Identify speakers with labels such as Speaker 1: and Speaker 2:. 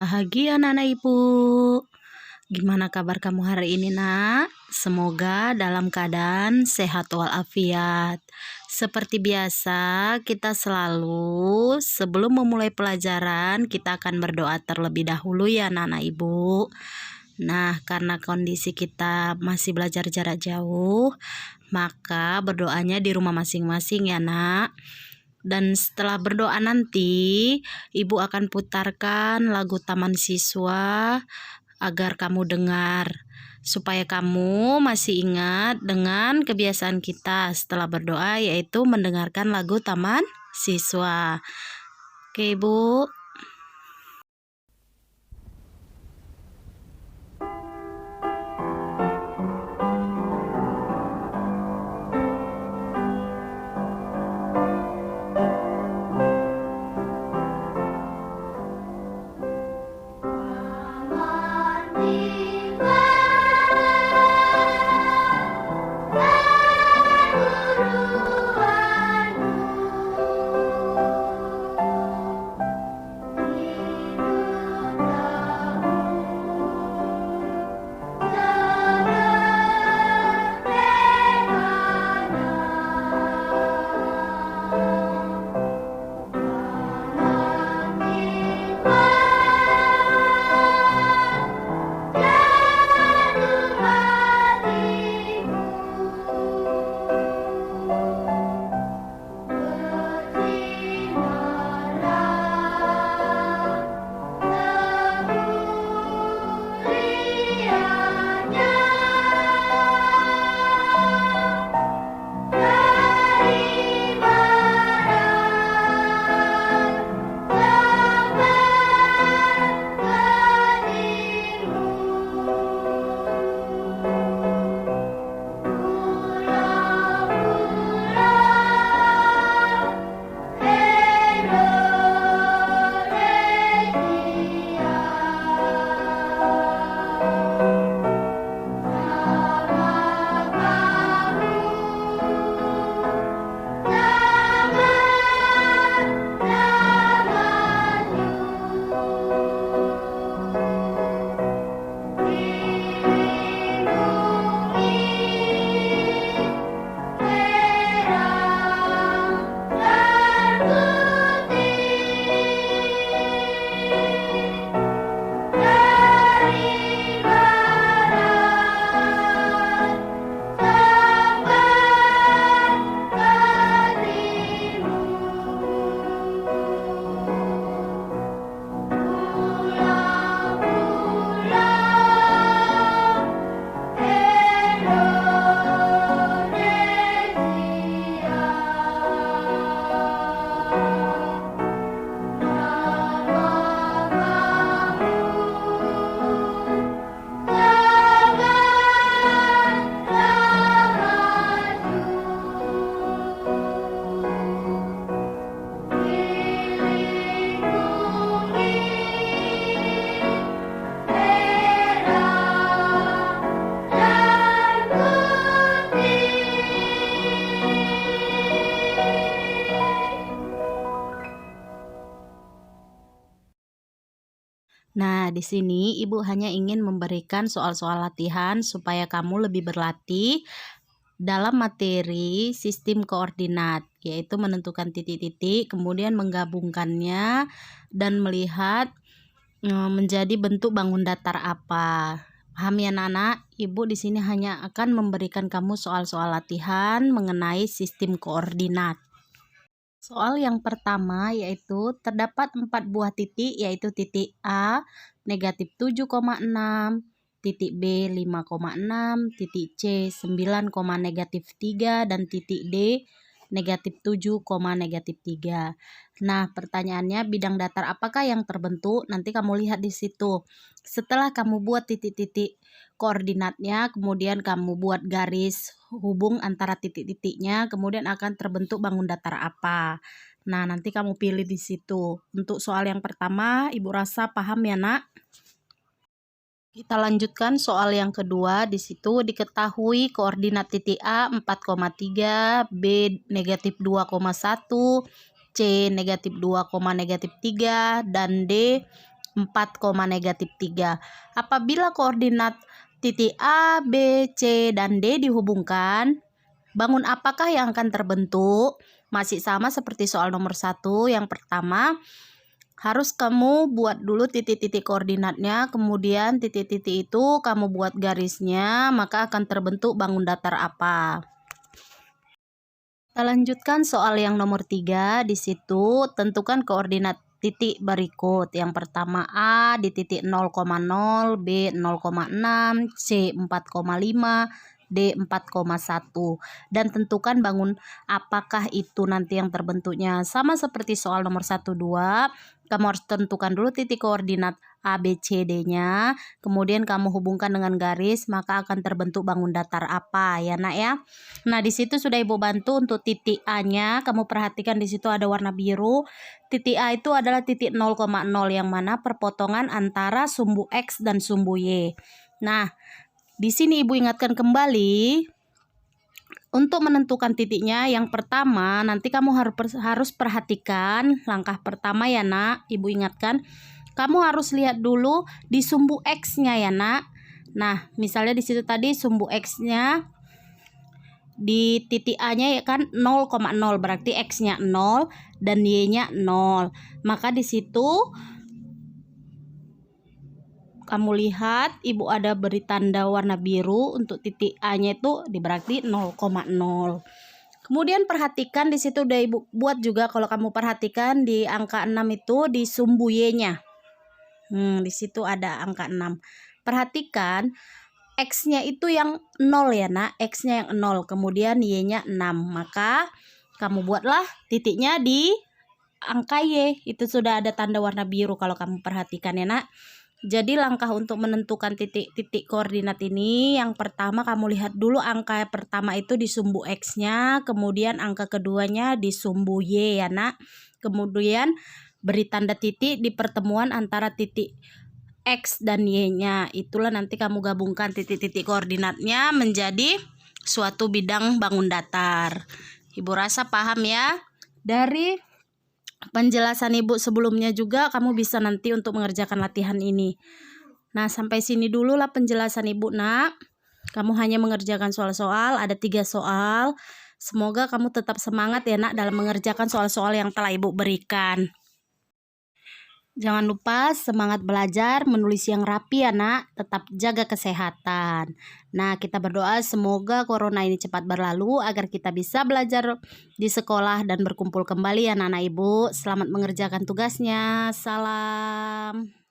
Speaker 1: Pagi anak-anak ibu. Gimana kabar kamu hari ini nak? Semoga dalam keadaan sehat walafiat. Seperti biasa kita selalu sebelum memulai pelajaran kita akan berdoa terlebih dahulu ya anak-anak ibu. Nah, karena kondisi kita masih belajar jarak jauh, maka berdoanya di rumah masing-masing ya nak. Dan setelah berdoa nanti, Ibu akan putarkan lagu Taman Siswa agar kamu dengar, supaya kamu masih ingat dengan kebiasaan kita setelah berdoa, yaitu mendengarkan lagu Taman Siswa. Oke, Ibu. Nah, di sini Ibu hanya ingin memberikan soal-soal latihan supaya kamu lebih berlatih dalam materi sistem koordinat, yaitu menentukan titik-titik, kemudian menggabungkannya dan melihat menjadi bentuk bangun datar apa. Paham ya anak-anak? Ibu di sini hanya akan memberikan kamu soal-soal latihan mengenai sistem koordinat. Soal yang pertama yaitu terdapat 4 buah titik, yaitu titik A negatif 7,6, titik B 5,6, titik C 9, negatif 3, dan titik D negatif 7, negatif 3. Nah, pertanyaannya bidang datar apakah yang terbentuk? Nanti kamu lihat di situ. Setelah kamu buat titik-titik koordinatnya, kemudian kamu buat garis hubung antara titik-titiknya, kemudian akan terbentuk bangun datar apa. Nah, nanti kamu pilih di situ. Untuk soal yang pertama, Ibu rasa paham ya, Nak? Kita lanjutkan soal yang kedua. Di situ diketahui koordinat titik A 4,3, B negatif 2,1, C negatif 2, negatif 3, dan D 4,-3. Apabila koordinat titik A, B, C, dan D dihubungkan, bangun apakah yang akan terbentuk? Masih sama seperti soal nomor 1. Yang pertama, harus kamu buat dulu titik-titik koordinatnya, kemudian titik-titik itu kamu buat garisnya, maka akan terbentuk bangun datar apa. Kita lanjutkan soal yang nomor 3. Di situ tentukan koordinat titik berikut. Yang pertama A di titik 0,0, B 0,6, C 4,5, D 4,1. Dan tentukan bangun apakah itu nanti yang terbentuknya. Sama seperti soal nomor 1, 2. Kamu harus tentukan dulu titik koordinat A, B, C, D-nya. Kemudian kamu hubungkan dengan garis, maka akan terbentuk bangun datar apa ya nak ya. Nah, di situ sudah Ibu bantu untuk titik A-nya. Kamu perhatikan di situ ada warna biru. Titik A itu adalah titik 0,0 yang mana perpotongan antara sumbu X dan sumbu Y. Nah, di sini Ibu ingatkan kembali untuk menentukan titiknya. Yang pertama, nanti kamu harus perhatikan langkah pertama ya nak. Ibu ingatkan, kamu harus lihat dulu di sumbu X-nya ya nak. Nah, misalnya di situ tadi sumbu X-nya di titik A-nya ya kan 0,0, berarti X-nya 0 dan Y-nya 0. Maka di situ kamu lihat Ibu ada beri tanda warna biru untuk titik A-nya itu berarti 0,0. Kemudian perhatikan di situ udah Ibu buat juga, kalau kamu perhatikan di angka 6 itu di sumbu Y-nya. Di situ ada angka 6. Perhatikan X-nya itu yang 0 ya nak, X-nya yang 0, kemudian Y-nya 6. Maka kamu buatlah titiknya di angka Y. Itu sudah ada tanda warna biru kalau kamu perhatikan ya nak. Jadi langkah untuk menentukan titik-titik koordinat ini, yang pertama kamu lihat dulu angka pertama itu di sumbu X-nya, kemudian angka keduanya di sumbu Y ya nak. Kemudian beri tanda titik di pertemuan antara titik X dan Y-nya. Itulah nanti kamu gabungkan titik-titik koordinatnya menjadi suatu bidang bangun datar. Ibu rasa paham ya? Dari penjelasan Ibu sebelumnya juga kamu bisa nanti untuk mengerjakan latihan ini. Nah, sampai sini dulu lah penjelasan Ibu nak. Kamu hanya mengerjakan soal-soal, ada 3 soal. Semoga kamu tetap semangat ya nak dalam mengerjakan soal-soal yang telah Ibu berikan. Jangan lupa semangat belajar, menulis yang rapi ya nak, tetap jaga kesehatan. Nah, kita berdoa semoga corona ini cepat berlalu agar kita bisa belajar di sekolah dan berkumpul kembali ya anak-anak Ibu. Selamat mengerjakan tugasnya. Salam.